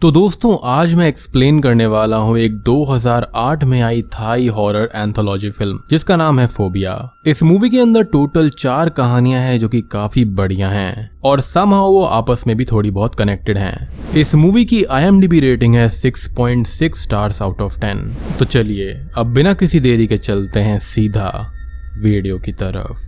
तो दोस्तों आज मैं एक्सप्लेन करने वाला हूँ एक 2008 में आई थाई हॉरर एंथोलॉजी फिल्म जिसका नाम है फोबिया। इस मूवी के अंदर टोटल 4 कहानियां हैं जो कि काफी बढ़िया हैं और समहाउ वो आपस में भी थोड़ी बहुत कनेक्टेड हैं। इस मूवी की IMDb रेटिंग है 6.6 स्टार्स आउट ऑफ 10। तो चलिए अब बिना किसी देरी के चलते हैं सीधा वीडियो की तरफ।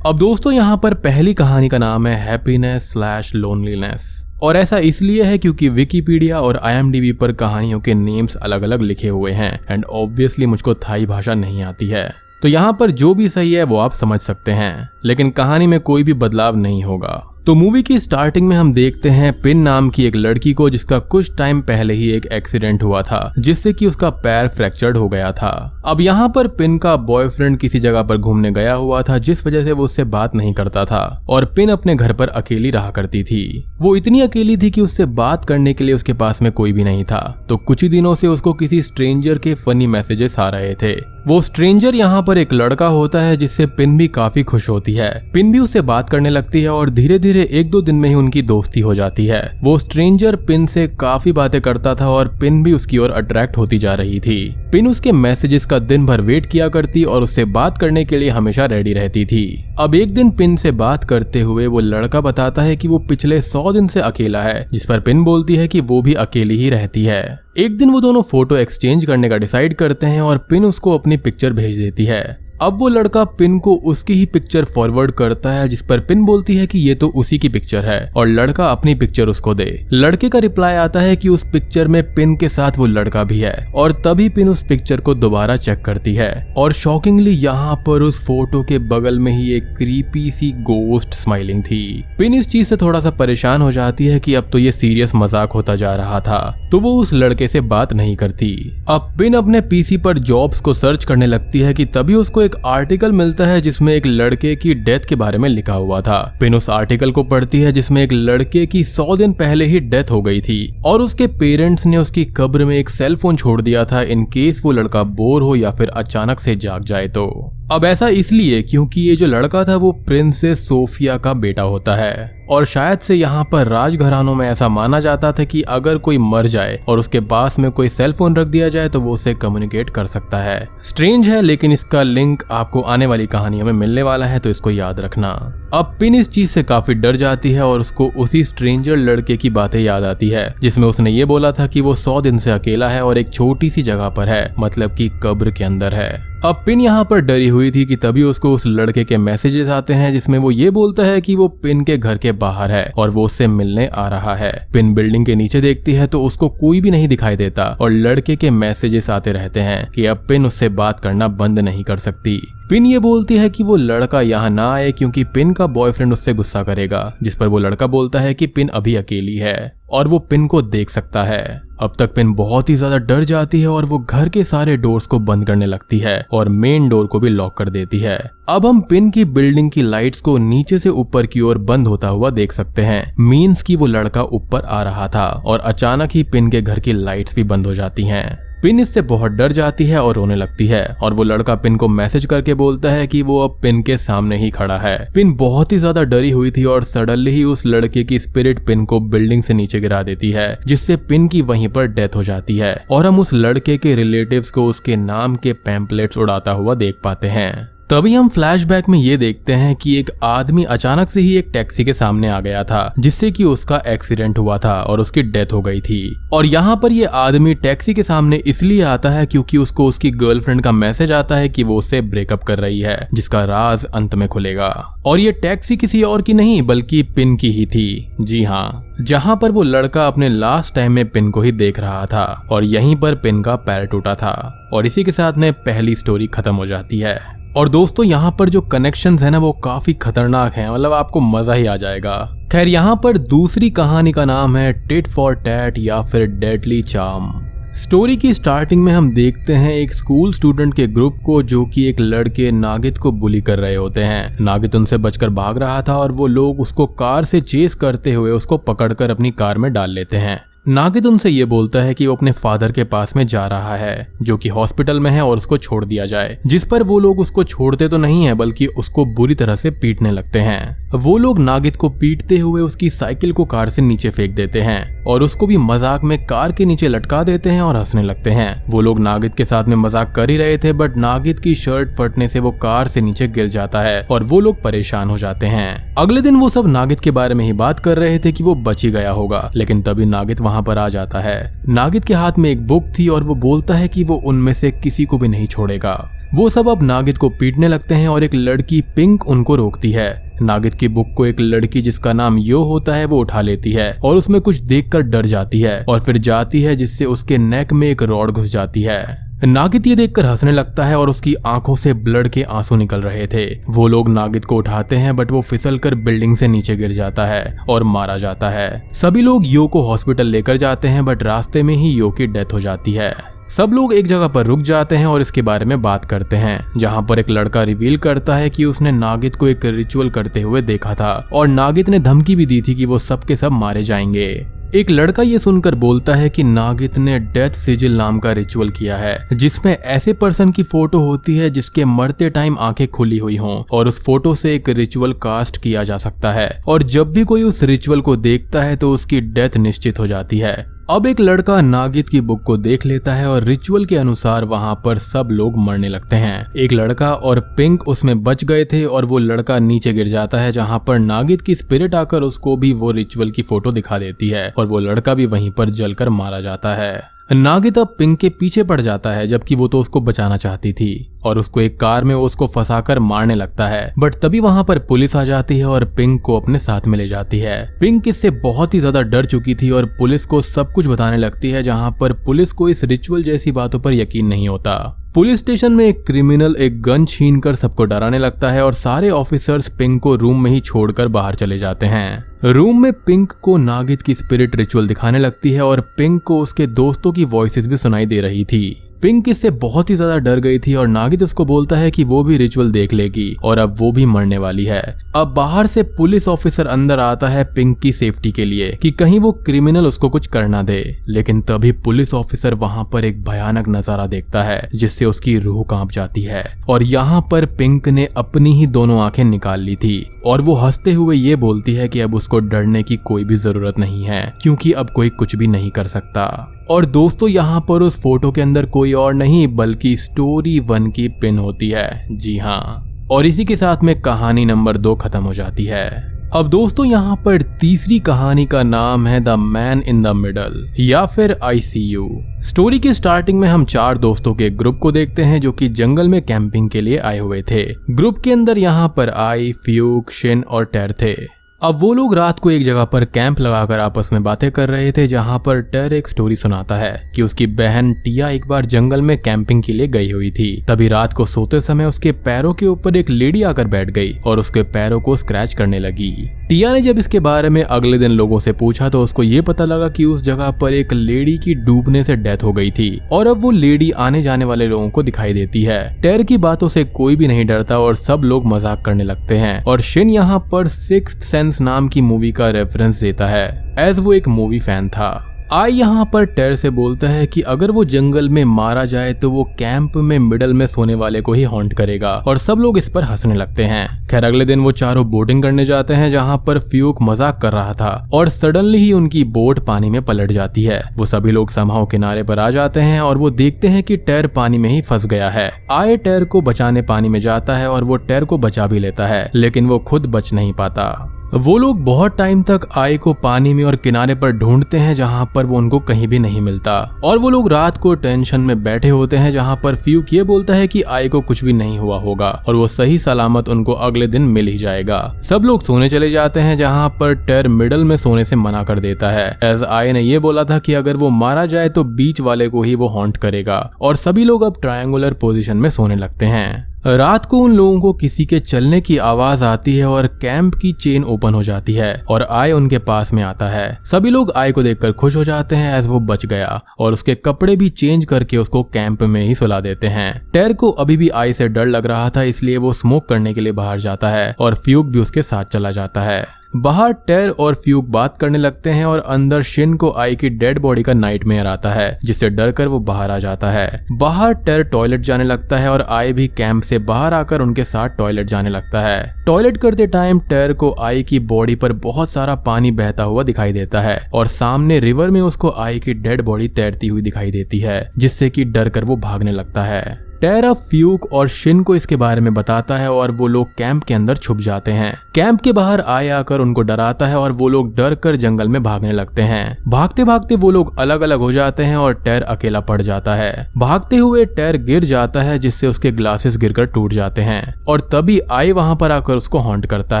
अब दोस्तों यहाँ पर पहली कहानी का नाम है हैप्पीनेस/लोनलीनेस और ऐसा इसलिए है क्योंकि विकिपीडिया और IMDb पर कहानियों के नेम्स अलग अलग लिखे हुए हैं एंड ऑब्वियसली मुझको थाई भाषा नहीं आती है, तो यहाँ पर जो भी सही है वो आप समझ सकते हैं, लेकिन कहानी में कोई भी बदलाव नहीं होगा। तो मूवी की स्टार्टिंग में हम देखते हैं पिन नाम की एक लड़की को जिसका कुछ टाइम पहले ही एक एक्सीडेंट हुआ था जिससे कि उसका पैर फ्रैक्चर्ड हो गया था। अब यहाँ पर पिन का बॉयफ्रेंड किसी जगह पर घूमने गया हुआ था जिस वजह से वो उससे बात नहीं करता था और पिन अपने घर पर अकेली रहा करती थी। वो इतनी अकेली थी कि उससे बात करने के लिए उसके पास में कोई भी नहीं था। तो कुछ ही दिनों से उसको किसी स्ट्रेंजर के फनी मैसेजेस आ रहे थे। वो स्ट्रेंजर यहाँ पर एक लड़का होता है जिससे पिन भी काफी खुश होती है। पिन भी उससे बात करने लगती है और धीरे धीरे 1-2 दिन में ही उनकी दोस्ती हो जाती है। वो स्ट्रेंजर पिन से काफी बातें करता था और पिन भी उसकी ओर अट्रैक्ट होती जा रही थी। पिन उसके मैसेजेस का दिन भर वेट किया करती और उससे बात करने के लिए हमेशा रेडी रहती थी। अब एक दिन पिन से बात करते हुए वो लड़का बताता है कि वो पिछले 100 दिन से अकेला है, जिस पर पिन बोलती है कि वो भी अकेली ही रहती है। एक दिन वो दोनों फोटो एक्सचेंज करने का डिसाइड करते हैं और पिन उसको अपनी पिक्चर भेज देती है। अब वो लड़का पिन को उसकी ही पिक्चर फॉरवर्ड करता है जिस पर पिन बोलती है कि ये तो उसी की पिक्चर है और लड़का अपनी पिक्चर उसको दे। लड़के का रिप्लाई आता है कि उस पिक्चर में पिन के साथ वो लड़का भी है और तभी पिन उस पिक्चर को दोबारा चेक करती है और शॉकिंगली यहाँ पर उस फोटो के बगल में ही एक क्रीपी सी गोस्ट स्माइलिंग थी। पिन इस चीज से थोड़ा सा परेशान हो जाती है कि अब तो ये सीरियस मजाक होता जा रहा था, तो वो उस लड़के से बात नहीं करती। अब पिन अपने PC पर जॉब्स को सर्च करने लगती है कि तभी उसको एक आर्टिकल मिलता है जिसमें एक लड़के की डेथ के बारे में लिखा हुआ था। पिन उस आर्टिकल को पढ़ती है जिसमें एक लड़के की 100 दिन पहले ही डेथ हो गई थी और उसके पेरेंट्स ने उसकी कब्र में एक सेल फोन छोड़ दिया था इन केस वो लड़का बोर हो या फिर अचानक से जाग जाए तो। अब ऐसा इसलिए क्योंकि ये जो लड़का था वो प्रिंसेस सोफिया का बेटा होता है और शायद से यहाँ पर राजघरानों में ऐसा माना जाता था कि अगर कोई मर जाए और उसके पास में कोई सेल फोन रख दिया जाए तो वो उसे कम्युनिकेट कर सकता है। स्ट्रेंज है लेकिन इसका लिंक आपको आने वाली कहानियों में मिलने वाला है, तो इसको याद रखना। अब पिन इस चीज से काफी डर जाती है और उसको उसी स्ट्रेंजर लड़के की बातें याद आती है जिसमें उसने ये बोला था कि वो 100 दिन से अकेला है और एक छोटी सी जगह पर है, मतलब कि कब्र के अंदर है। अब पिन यहाँ पर डरी हुई थी कि तभी उसको उस लड़के के मैसेजेस आते हैं जिसमें वो ये बोलता है कि वो पिन के घर के बाहर है और वो उससे मिलने आ रहा है। पिन बिल्डिंग के नीचे देखती है तो उसको कोई भी नहीं दिखाई देता और लड़के के मैसेजेस आते रहते हैं कि अब पिन उससे बात करना बंद नहीं कर सकती। पिन ये बोलती है कि वो लड़का यहाँ ना आए क्योंकि पिन का बॉयफ्रेंड उससे गुस्सा करेगा, जिस पर वो लड़का बोलता है कि पिन अभी अकेली है और वो पिन को देख सकता है। अब तक पिन बहुत ही ज्यादा डर जाती है और वो घर के सारे डोर्स को बंद करने लगती है और मेन डोर को भी लॉक कर देती है। अब हम पिन की बिल्डिंग की लाइट्स को नीचे से ऊपर की ओर बंद होता हुआ देख सकते हैं, मीन्स कि वो लड़का ऊपर आ रहा था और अचानक ही पिन के घर की लाइट्स भी बंद हो जाती हैं। पिन इससे बहुत डर जाती है और रोने लगती है और वो लड़का पिन को मैसेज करके बोलता है कि वो अब पिन के सामने ही खड़ा है। पिन बहुत ही ज्यादा डरी हुई थी और सडनली ही उस लड़के की स्पिरिट पिन को बिल्डिंग से नीचे गिरा देती है जिससे पिन की वहीं पर डेथ हो जाती है और हम उस लड़के के रिलेटिव्स को उसके नाम के पैम्पलेट्स उड़ाता हुआ देख पाते हैं। तभी हम फ्लैशबैक में ये देखते हैं कि एक आदमी अचानक से ही एक टैक्सी के सामने आ गया था जिससे कि उसका एक्सीडेंट हुआ था और उसकी डेथ हो गई थी। और यहाँ पर ये आदमी टैक्सी के सामने इसलिए आता है क्योंकि उसको उसकी गर्लफ्रेंड का मैसेज आता है कि वो उससे ब्रेकअप कर रही है, जिसका राज अंत में खुलेगा। और ये टैक्सी किसी और की नहीं बल्कि पिन की ही थी। जी हाँ, जहाँ पर वो लड़का अपने लास्ट टाइम में पिन को ही देख रहा था और यहीं पर पिन का पैर टूटा था और इसी के साथ में पहली स्टोरी खत्म हो जाती है। और दोस्तों यहाँ पर जो कनेक्शंस है ना वो काफी खतरनाक हैं, मतलब आपको मजा ही आ जाएगा। खैर यहाँ पर दूसरी कहानी का नाम है टिट फॉर टैट या फिर डेडली चार्म। स्टोरी की स्टार्टिंग में हम देखते हैं एक स्कूल स्टूडेंट के ग्रुप को जो कि एक लड़के नागित को बुली कर रहे होते हैं। नागित उनसे बचकर भाग रहा था और वो लोग उसको कार से चेस करते हुए उसको पकड़कर अपनी कार में डाल लेते हैं। नागिद उनसे ये बोलता है कि वो अपने फादर के पास में जा रहा है जो कि हॉस्पिटल में है और उसको छोड़ दिया जाए, जिस पर वो लोग उसको छोड़ते तो नहीं है बल्कि उसको बुरी तरह से पीटने लगते हैं। वो लोग नागिद को पीटते हुए उसकी साइकिल को कार से नीचे फेंक देते हैं और उसको भी मजाक में कार के नीचे लटका देते हैं और हंसने लगते हैं। वो लोग नागिद के साथ में मजाक कर ही रहे थे बट नागिद की शर्ट फटने से वो कार से नीचे गिर जाता है और वो लोग परेशान हो जाते हैं। अगले दिन वो सब नागिद के बारे में ही बात कर रहे थे कि वो बच ही गया होगा, लेकिन तभी नागिद वहां पर आ जाता है। नागिद के हाथ में एक बुक थी और वो बोलता है कि वो उनमें से किसी को भी नहीं छोड़ेगा। वो सब अब नागिद को पीटने लगते हैं और एक लड़की पिंक उनको रोकती है। नागिद की बुक को एक लड़की जिसका नाम यो होता है वो उठा लेती है और उसमें कुछ देखकर डर जाती है और फिर जाती है जिससे उसके नेक में एक रॉड घुस जाती है। नागिद ये देखकर हंसने लगता है और उसकी आंखों से ब्लड के आंसू निकल रहे थे। वो लोग नागिद को उठाते हैं बट वो फिसलकर बिल्डिंग से नीचे गिर जाता है और मारा जाता है। सभी लोग यो को हॉस्पिटल लेकर जाते हैं बट रास्ते में ही यो की डेथ हो जाती है। सब लोग एक जगह पर रुक जाते हैं और इसके बारे में बात करते हैं, जहां पर एक लड़का रिवील करता है कि उसने नागिद को एक रिचुअल करते हुए देखा था और नागिद ने धमकी भी दी थी कि वो सब के सब मारे जाएंगे। एक लड़का ये सुनकर बोलता है कि नागिद ने डेथ सिजिल नाम का रिचुअल किया है जिसमें ऐसे पर्सन की फोटो होती है जिसके मरते टाइम आंखें खुली हुई हों और उस फोटो से एक रिचुअल कास्ट किया जा सकता है और जब भी कोई उस रिचुअल को देखता है तो उसकी डेथ निश्चित हो जाती है। अब एक लड़का नागिद की बुक को देख लेता है और रिचुअल के अनुसार वहां पर सब लोग मरने लगते हैं। एक लड़का और पिंक उसमें बच गए थे और वो लड़का नीचे गिर जाता है जहां पर नागिद की स्पिरिट आकर उसको भी वो रिचुअल की फोटो दिखा देती है और वो लड़का भी वहीं पर जलकर मारा जाता है। नागिद अब पिंक के पीछे पड़ जाता है जबकि वो तो उसको बचाना चाहती थी और उसको एक कार में उसको फंसाकर मारने लगता है बट तभी वहां पर पुलिस आ जाती है और पिंक को अपने साथ में ले जाती है। पिंक इससे बहुत ही ज्यादा डर चुकी थी और पुलिस को सब कुछ बताने लगती है जहां पर पुलिस को इस रिचुअल जैसी बातों पर यकीन नहीं होता। पुलिस स्टेशन में एक क्रिमिनल एक गन छीनकर सबको डराने लगता है और सारे ऑफिसर्स पिंक को रूम में ही छोड़कर बाहर चले जाते हैं। रूम में पिंक को नागिद की स्पिरिट रिचुअल दिखाने लगती है और पिंक को उसके दोस्तों की वॉइसेस भी सुनाई दे रही थी। पिंक इससे बहुत ही ज्यादा डर गई थी और नागिद उसको बोलता है कि वो भी रिचुअल देख लेगी और अब वो भी मरने वाली है। अब बाहर से पुलिस ऑफिसर अंदर आता है पिंक की सेफ्टी के लिए कि कहीं वो क्रिमिनल उसको कुछ करना दे, लेकिन तभी पुलिस ऑफिसर वहां पर एक भयानक नजारा देखता है जिससे उसकी रूह कांप जाती है और यहाँ पर पिंक ने अपनी ही दोनों आंखें निकाल ली थी और वो हंसते हुए ये बोलती है कि अब उसको डरने की कोई भी जरूरत नहीं है क्योंकि अब कोई कुछ भी नहीं कर सकता। और दोस्तों यहाँ पर उस फोटो के अंदर कोई और नहीं बल्कि स्टोरी 1 की पिन होती है। जी हाँ, और इसी के साथ में कहानी नंबर 2 खत्म हो जाती है। अब दोस्तों यहाँ पर तीसरी कहानी का नाम है the man in the middle या फिर ICU। स्टोरी की स्टार्टिंग में हम 4 दोस्तों के ग्रुप को देखते हैं जो कि जंगल में कैंपिंग के लिए आए हुए थे। ग्रुप के अंदर यहाँ पर आई, फ्यूक, शिन और टेर थे। अब वो लोग रात को एक जगह पर कैंप लगाकर आपस में बातें कर रहे थे जहां पर टेर एक स्टोरी सुनाता है कि उसकी बहन टिया एक बार जंगल में कैंपिंग के लिए गई हुई थी। तभी रात को सोते समय उसके पैरों के ऊपर एक लेडी आकर बैठ गई और उसके पैरों को स्क्रैच करने लगी। टिया ने जब इसके बारे में अगले दिन लोगों से पूछा तो उसको ये पता लगा कि उस जगह पर एक लेडी की डूबने से डेथ हो गई थी और अब वो लेडी आने जाने वाले लोगों को दिखाई देती है। टेर की बातों से कोई भी नहीं डरता और सब लोग मजाक करने लगते हैं और शिन यहाँ पर सिक्स्थ सेंस नाम की मूवी का रेफरेंस देता है एज वो एक मूवी फैन था। आई यहाँ पर टेर से बोलता है कि अगर वो जंगल में मारा जाए तो वो कैंप में मिडल में सोने वाले को ही हॉन्ट करेगा और सब लोग इस पर हंसने लगते हैं। खैर अगले दिन वो चारों बोटिंग करने जाते हैं जहाँ पर फ्यूक मजाक कर रहा था और सडनली ही उनकी बोट पानी में पलट जाती है। वो सभी लोग समहाउ किनारे पर आ जाते हैं और वो देखते हैं कि टेर पानी में ही फंस गया है। आए टेर को बचाने पानी में जाता है और वो टेर को बचा भी लेता है लेकिन वो खुद बच नहीं पाता। वो लोग बहुत टाइम तक आई को पानी में और किनारे पर ढूंढते हैं जहां पर वो उनको कहीं भी नहीं मिलता और वो लोग रात को टेंशन में बैठे होते हैं जहां पर फ्यूक ये बोलता है कि आई को कुछ भी नहीं हुआ होगा और वो सही सलामत उनको अगले दिन मिल ही जाएगा। सब लोग सोने चले जाते हैं जहां पर टेर मिडल में सोने से मना कर देता है एज आई ने ये बोला था कि अगर वो मारा जाए तो बीच वाले को ही वो हॉन्ट करेगा और सभी लोग अब ट्रायंगुलर पोजीशन में सोने लगते हैं। रात को उन लोगों को किसी के चलने की आवाज आती है और कैंप की चेन ओपन हो जाती है और आय उनके पास में आता है। सभी लोग आय को देखकर खुश हो जाते हैं एज वो बच गया और उसके कपड़े भी चेंज करके उसको कैंप में ही सुला देते हैं। टेर को अभी भी आय से डर लग रहा था इसलिए वो स्मोक करने के लिए बाहर जाता है और फ्यूक भी उसके साथ चला जाता है। बाहर टेर और फ्यूक बात करने लगते हैं और अंदर शिन को आई की डेड बॉडी का नाइटमेयर आता है, जिससे डर कर वो बाहर आ जाता है। बाहर टेर टॉयलेट जाने लगता है और आई भी कैंप से बाहर आकर उनके साथ टॉयलेट जाने लगता है। टॉयलेट करते टाइम टेर को आई की बॉडी पर बहुत सारा पानी बहता हुआ दिखाई देता है और सामने रिवर में उसको आई की डेड बॉडी तैरती हुई दिखाई देती है, जिससे कि डर कर वो भागने लगता है। टेर अब फ्यूक और शिन को इसके बारे में बताता है और वो लोग कैंप के अंदर छुप जाते हैं। कैंप के बाहर आई आकर उनको डराता है और वो लोग डर कर जंगल में भागने लगते हैं। भागते भागते वो लोग अलग अलग हो जाते हैं और टेर अकेला पड़ जाता है। भागते हुए टेर गिर जाता है, जिससे उसके ग्लासेस गिरकर टूट जाते हैं और तभी आई वहां पर आकर उसको हॉन्ट करता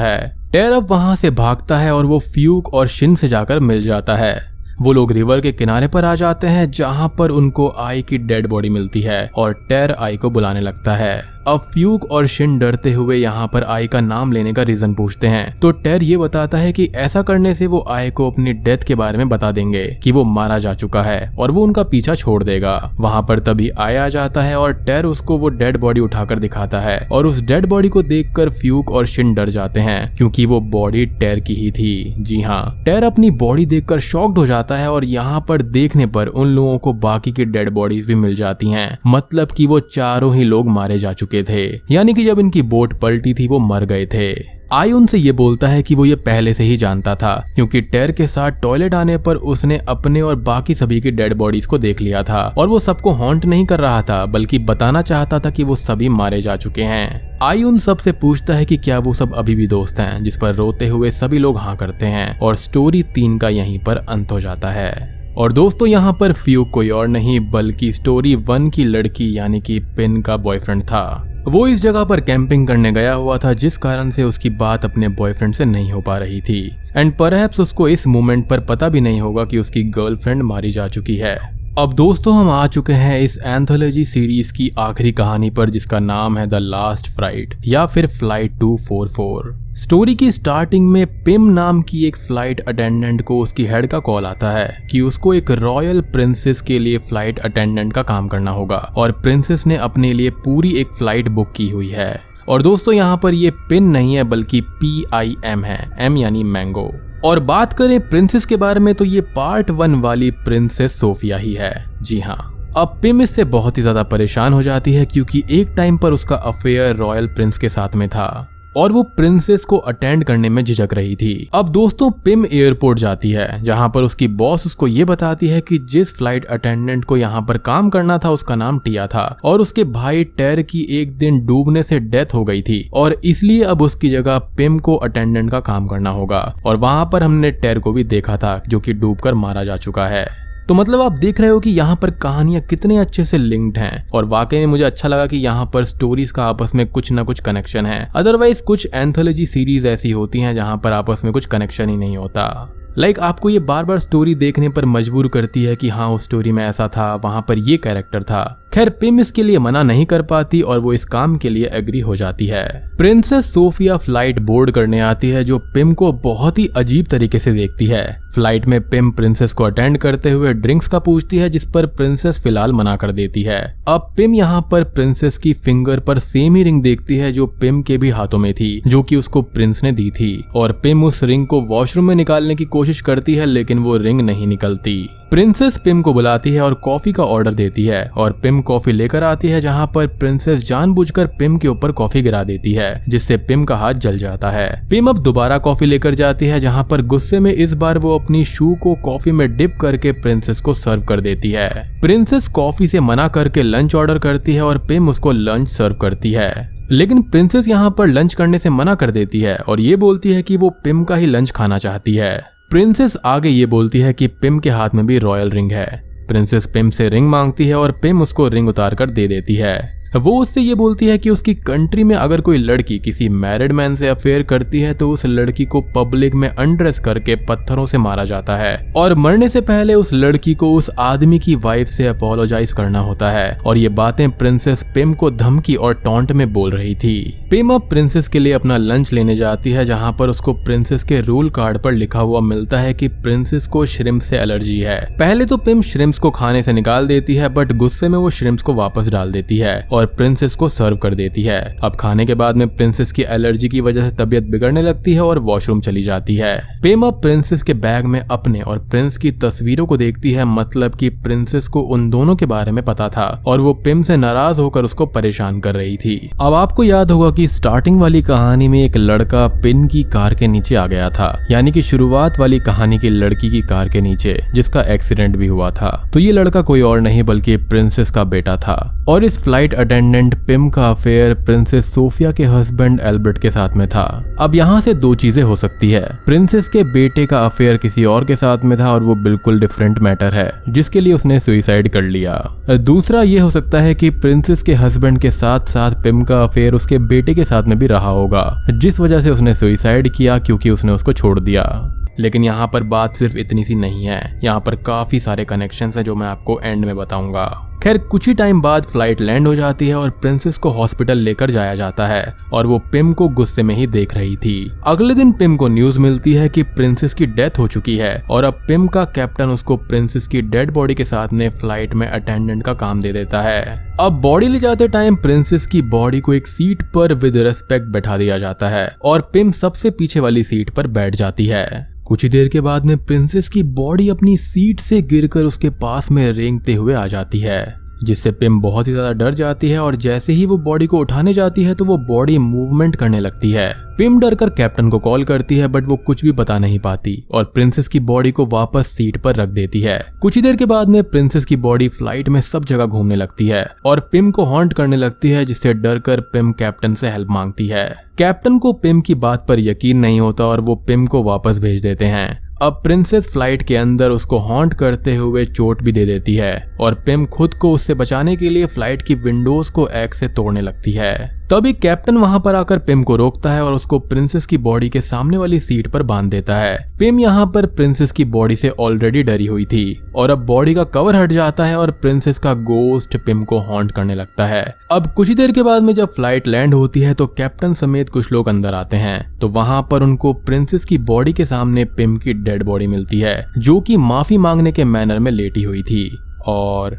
है। टेर अब वहां से भागता है और वो फ्यूक और शिन से जाकर मिल जाता है। वो लोग रिवर के किनारे पर आ जाते हैं, जहां पर उनको आई की डेड बॉडी मिलती है और टेर आई को बुलाने लगता है। अब फ्यूक और शिन डरते हुए यहाँ पर आई का नाम लेने का रीजन पूछते हैं, तो टेर ये बताता है कि ऐसा करने से वो आई को अपनी डेथ के बारे में बता देंगे कि वो मारा जा चुका है और वो उनका पीछा छोड़ देगा। वहाँ पर तभी आई आ जाता है और टेर उसको वो डेड बॉडी उठाकर दिखाता है और उस डेड बॉडी को देखकर फ्यूक और शिन डर जाते हैं, क्योंकि वो बॉडी टेर की ही थी। जी हाँ, टेर अपनी बॉडी देखकर शॉक्ड हो जाता है और यहाँ पर देखने पर उन लोगों को बाकी की डेड बॉडीज भी मिल जाती हैं, मतलब कि वो चारों ही लोग मारे जा चुके थे, यानी कि जब इनकी बोट पलटी थी वो मर गए थे। आई उनसे ये बोलता है कि वो ये पहले से ही जानता था, क्योंकि टेर के साथ टॉयलेट आने पर उसने अपने और बाकी सभी की डेड बॉडीज को देख लिया था और वो सबको हॉन्ट नहीं कर रहा था, बल्कि बताना चाहता था कि वो सभी मारे जा चुके हैं। आई उन सब से पूछता है कि क्या वो सब अभी भी दोस्त हैं, जिस पर रोते हुए सभी लोग हाँ करते हैं और स्टोरी 3 का यहीं पर अंत हो जाता है। और दोस्तों, यहाँ पर फ्यूक कोई और नहीं बल्कि स्टोरी 1 की लड़की यानी कि पिन का बॉयफ्रेंड था। वो इस जगह पर कैंपिंग करने गया हुआ था, जिस कारण से उसकी बात अपने बॉयफ्रेंड से नहीं हो पा रही थी एंड परहैप्स उसको इस मोमेंट पर पता भी नहीं होगा कि उसकी गर्लफ्रेंड मारी जा चुकी है। अब दोस्तों, हम आ चुके हैं इस एंथोलॉजी सीरीज की आखिरी कहानी पर, जिसका नाम है द लास्ट फ्लाइट या फिर फ्लाइट 244। स्टोरी की स्टार्टिंग में पिम नाम की एक फ्लाइट अटेंडेंट को उसकी हेड का कॉल आता है कि उसको एक रॉयल प्रिंसेस के लिए फ्लाइट अटेंडेंट का काम करना होगा और प्रिंसेस ने अपने लिए पूरी एक फ्लाइट बुक की हुई है। और दोस्तों, यहाँ पर ये पिन नहीं है बल्कि PIM है, M यानी मैंगो। और बात करें प्रिंसेस के बारे में तो ये पार्ट 1 वाली प्रिंसेस सोफिया ही है। जी हाँ, अब पिम इससे बहुत ही ज्यादा परेशान हो जाती है, क्योंकि एक टाइम पर उसका अफेयर रॉयल प्रिंस के साथ में था और वो प्रिंसेस को अटेंड करने में झिझक रही थी। अब दोस्तों, पिम एयरपोर्ट जाती है, जहां पर उसकी बॉस उसको ये बताती है कि जिस फ्लाइट अटेंडेंट को यहाँ पर काम करना था उसका नाम टिया था और उसके भाई टेर की एक दिन डूबने से डेथ हो गई थी और इसलिए अब उसकी जगह पिम को अटेंडेंट का काम करना होगा। और वहां पर हमने टेर को भी देखा था, जो कि डूबकर मारा जा चुका है। तो मतलब आप देख रहे हो कि यहाँ पर कहानियां कितने अच्छे से लिंक्ड हैं और वाकई में मुझे अच्छा लगा कि यहाँ पर स्टोरीज का आपस में कुछ ना कुछ कनेक्शन है। अदरवाइज कुछ एंथोलॉजी सीरीज ऐसी होती हैं जहाँ पर आपस में कुछ कनेक्शन ही नहीं होता। आपको ये बार बार स्टोरी देखने पर मजबूर करती है कि हाँ, उस स्टोरी में ऐसा था, वहां पर ये कैरेक्टर था। खैर, पिम इसके लिए मना नहीं कर पाती और वो इस काम के लिए एग्री हो जाती है। प्रिंसेस सोफिया फ्लाइट बोर्ड करने आती है, जो पिम को बहुत ही अजीब तरीके से देखती है। फ्लाइट में पिम प्रिंसेस को अटेंड करते हुए ड्रिंक्स का पूछती है, जिस पर प्रिंसेस फिलहाल मना कर देती है। अब पिम यहाँ पर प्रिंसेस की फिंगर पर सेम ही रिंग देखती है जो पिम के भी हाथों में थी, जो कि उसको प्रिंस ने दी थी। और पिम उस रिंग को वॉशरूम में निकालने की कोशिश करती है, लेकिन वो रिंग नहीं निकलती। प्रिंसेस पिम को बुलाती है और कॉफी का ऑर्डर देती है और पिम कॉफी लेकर आती है, जहां पर प्रिंसेस जानबूझकर पिम के ऊपर कॉफी गिरा देती है, जिससे पिम का हाथ जल जाता है। पिम अब दोबारा कॉफी लेकर जाती है, जहां पर गुस्से में इस बार वो अपनी शू को कॉफी में डिप करके प्रिंसेस को सर्व कर देती है। प्रिंसेस कॉफी से मना करके लंच ऑर्डर करती है और पिम उसको लंच सर्व करती है, लेकिन प्रिंसेस यहाँ पर लंच करने से मना कर देती है और ये बोलती है कि वो पिम का ही लंच खाना चाहती है। प्रिंसेस आगे ये बोलती है कि पिम के हाथ में भी रॉयल रिंग है। प्रिंसेस पिम से रिंग मांगती है और पिम उसको रिंग उतार कर दे देती है। वो उससे ये बोलती है कि उसकी कंट्री में अगर कोई लड़की किसी मैरिड मैन से अफेयर करती है तो उस लड़की को पब्लिक में अनड्रेस करके पत्थरों से मारा जाता है और मरने से पहले उस लड़की को उस आदमी की वाइफ से अपोलोजाइज करना होता है। और ये बातें प्रिंसेस पिम को धमकी और टॉन्ट में बोल रही थी। पिम अब प्रिंसेस के लिए अपना लंच लेने जाती है, जहाँ पर उसको प्रिंसेस के रूल कार्ड पर लिखा हुआ मिलता है कि प्रिंसेस को श्रिम्प से एलर्जी है। पहले तो पिम श्रिम्प्स को खाने से निकाल देती है, बट गुस्से में वो श्रिम्प्स को वापस डाल देती है और प्रिंसेस को सर्व कर देती है। अब खाने के बाद में प्रिंसेस की एलर्जी की वजह से तबीयत बिगड़ने लगती है और वॉशरूम चली जाती है। पिम अब प्रिंसेस के बैग में अपने और प्रिंस की तस्वीरों को देखती है, मतलब कि प्रिंसेस को उन दोनों के बारे में पता था और वो पिम से नाराज होकर उसको परेशान कर रही थी। अब आपको याद होगा कि स्टार्टिंग वाली कहानी में एक लड़का पिन की कार के नीचे आ गया था, यानी कि शुरुआत वाली कहानी की लड़की की कार के नीचे, जिसका एक्सीडेंट भी हुआ था। तो ये लड़का कोई और नहीं बल्कि प्रिंसेस का बेटा था और इस फ्लाइट अटेंडेंट पिम का अफेयर प्रिंसेस सोफिया के हस्बैंड एल्बर्ट के साथ में था। अब यहाँ से दो चीजें हो सकती है, प्रिंसेस के बेटे का अफेयर किसी और के साथ में था और वो बिल्कुल डिफरेंट मैटर है जिसके लिए उसने सुसाइड कर लिया। दूसरा ये हो सकता है कि प्रिंसेस के हस्बैंड के साथ साथ पिम का अफेयर उसके बेटे के साथ में भी रहा होगा, जिस वजह से उसने सुसाइड किया क्योंकि उसने उसको छोड़ दिया। लेकिन यहाँ पर बात सिर्फ इतनी सी नहीं है, यहाँ पर काफी सारे कनेक्शंस हैं जो मैं आपको एंड में बताऊंगा। खैर कुछ ही टाइम बाद फ्लाइट लैंड हो जाती है और प्रिंसेस को हॉस्पिटल लेकर जाया जाता है और वो पिम को गुस्से में ही देख रही थी। अगले दिन पिम को न्यूज मिलती है कि प्रिंसेस की डेथ हो चुकी है और अब पिम का कैप्टन उसको प्रिंसेस की डेड बॉडी के साथ में फ्लाइट में अटेंडेंट का काम दे देता है। अब बॉडी ले जाते टाइम प्रिंसेस की बॉडी को एक सीट पर विद रिस्पेक्ट बैठा दिया जाता है और पिम सबसे पीछे वाली सीट पर बैठ जाती है। कुछ ही देर के बाद में प्रिंसेस की बॉडी अपनी सीट से गिरकर उसके पास में रेंगते हुए आ जाती है, जिससे पिम बहुत ही ज्यादा डर जाती है और जैसे ही वो बॉडी को उठाने जाती है तो वो बॉडी मूवमेंट करने लगती है। पिम डर कर कैप्टन को कॉल करती है बट वो कुछ भी बता नहीं पाती और प्रिंसेस की बॉडी को वापस सीट पर रख देती है। कुछ ही देर के बाद में प्रिंसेस की बॉडी फ्लाइट में सब जगह घूमने लगती है और पिम को हॉन्ट करने लगती है, जिससे डर कर पिम कैप्टन से हेल्प मांगती है। कैप्टन को पिम की बात पर यकीन नहीं होता और वो पिम को वापस भेज देते हैं। अब प्रिंसेस फ्लाइट के अंदर उसको हॉन्ट करते हुए चोट भी दे देती है और पिम खुद को उससे बचाने के लिए फ्लाइट की विंडोज को एक्स से तोड़ने लगती है। तभी कैप्टन वहां पर आकर पिम को रोकता है और उसको प्रिंसेस की बॉडी के सामने वाली सीट पर बांध देता है। पिम यहाँ पर प्रिंसेस की बॉडी से ऑलरेडी डरी हुई थी और अब बॉडी का कवर हट जाता है और प्रिंसेस का गोस्ट पिम को हॉन्ट करने लगता है। अब कुछ ही देर के बाद में जब फ्लाइट लैंड होती है तो कैप्टन समेत कुछ लोग अंदर आते हैं, तो वहां पर उनको प्रिंसेस की बॉडी के सामने पिम की डेड बॉडी मिलती है जो कि माफी मांगने के मैनर में लेटी हुई थी और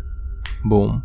बूम,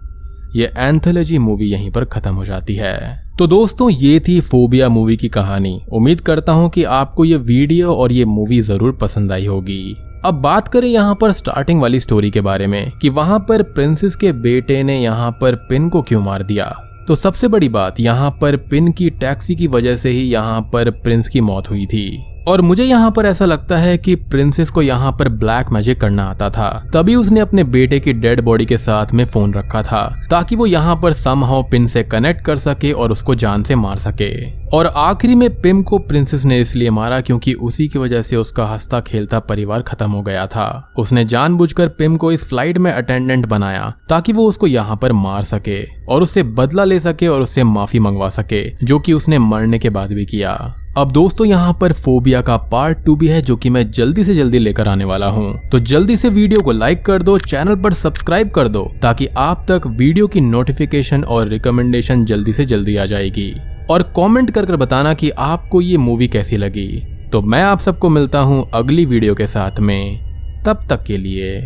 ये एंथोलॉजी मूवी यहीं पर खत्म हो जाती है। तो दोस्तों ये थी फोबिया मूवी की कहानी। उम्मीद करता हूँ कि आपको ये वीडियो और ये मूवी जरूर पसंद आई होगी। अब बात करें यहाँ पर स्टार्टिंग वाली स्टोरी के बारे में कि वहाँ पर प्रिंसेस के बेटे ने यहाँ पर पिन को क्यों मार दिया। तो सबसे बड़ी बात, यहाँ पर पिन की टैक्सी की वजह से ही यहाँ पर प्रिंस की मौत हुई थी और मुझे यहाँ पर ऐसा लगता है कि प्रिंसेस को यहाँ पर ब्लैक मैजिक करना आता था, तभी उसने अपने बेटे की डेड बॉडी के साथ में फोन रखा था ताकि वो यहाँ पर समहाउ पिन से कनेक्ट कर सके और उसको जान से मार सके। और आखिरी में पिम को प्रिंसेस ने इसलिए मारा क्योंकि उसी की वजह से उसका हंसता खेलता परिवार खत्म हो गया था। उसने जानबूझकर पिम को इस फ्लाइट में अटेंडेंट बनाया ताकि वो उसको यहाँ पर मार सके और उससे बदला ले सके और उससे माफी मंगवा सके, जो कि उसने मरने के बाद भी किया। अब दोस्तों यहाँ पर फोबिया का पार्ट 2 भी है जो कि मैं जल्दी से जल्दी लेकर आने वाला हूँ, तो जल्दी से वीडियो को लाइक कर दो, चैनल पर सब्सक्राइब कर दो ताकि आप तक वीडियो की नोटिफिकेशन और रिकमेंडेशन जल्दी से जल्दी आ जाएगी। और कमेंट कर बताना कि आपको ये मूवी कैसी लगी। तो मैं आप सबको मिलता हूँ अगली वीडियो के साथ में, तब तक के लिए